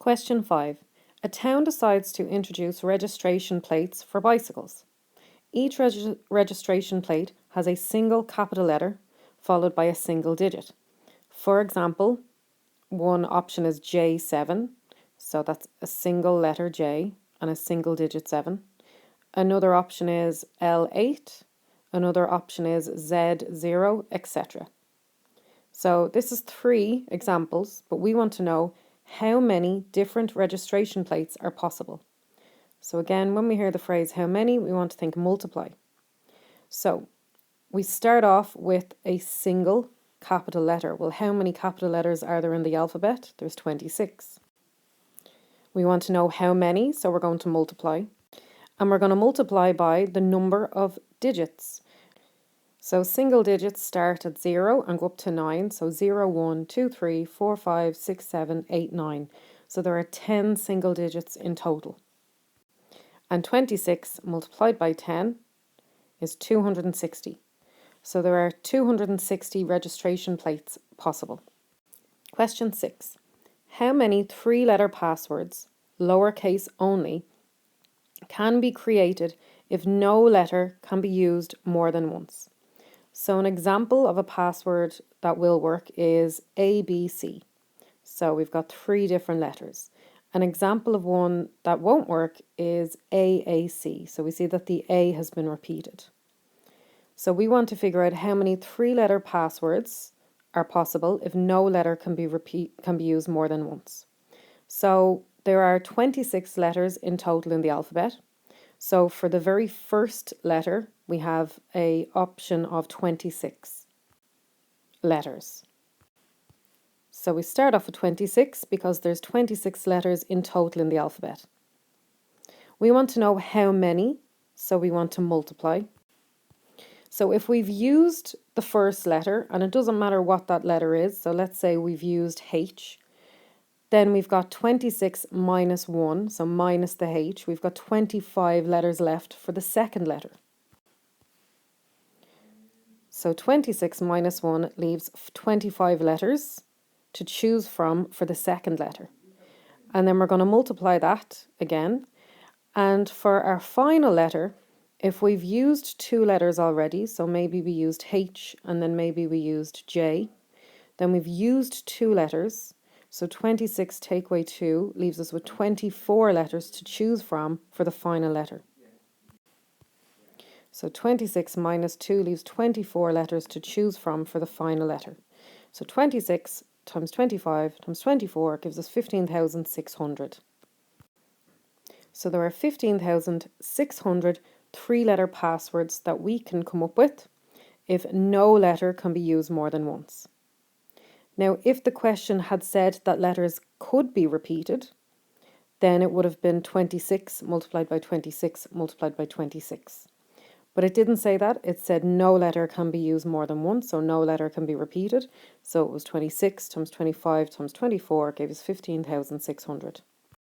Question 5. A town decides to introduce registration plates for bicycles. Each registration plate has a single capital letter followed by a single digit. For example, one option is J7, so that's a single letter J and a single digit 7. Another option is L8, another option is Z0, etc. So this is 3 examples, but we want to know how many different registration plates are possible. So again, when we hear the phrase how many, we want to think multiply. So we start off with a single capital letter. Well, how many capital letters are there in the alphabet? There's 26. We want to know how many, so we're going to multiply. And we're going to multiply by the number of digits. So single digits start at 0 and go up to 9. So 0, 1, 2, 3, 4, 5, 6, 7, 8, 9. So there are 10 single digits in total. And 26 multiplied by 10 is 260. So there are 260 registration plates possible. Question 6. How many 3-letter passwords, lowercase only, can be created if no letter can be used more than once? So an example of a password that will work is ABC. So we've got 3 different letters. An example of one that won't work is AAC. So we see that the A has been repeated. So we want to figure out how many 3-letter passwords are possible if no letter can be used more than once. So there are 26 letters in total in the alphabet. So for the very first letter, we have an option of 26 letters. So we start off with 26 because there's 26 letters in total in the alphabet. We want to know how many, so we want to multiply. So if we've used the first letter, and it doesn't matter what that letter is, so let's say we've used H, then we've got 26 minus 1, so minus the H. We've got 25 letters left for the second letter. So 26 minus 1 leaves 25 letters to choose from for the second letter. And then we're going to multiply that again. And for our final letter, if we've used 2 letters already, so maybe we used H and then maybe we used J, then we've used 2 letters. So 26 take away 2 leaves us with 24 letters to choose from for the final letter. So 26 minus 2 leaves 24 letters to choose from for the final letter. So 26 times 25 times 24 gives us 15,600. So there are 15,600 3-letter passwords that we can come up with if no letter can be used more than once. Now, if the question had said that letters could be repeated, then it would have been 26 multiplied by 26 multiplied by 26. But it didn't say that. It said no letter can be used more than once, so no letter can be repeated. So it was 26 times 25 times 24 gave us 15,600.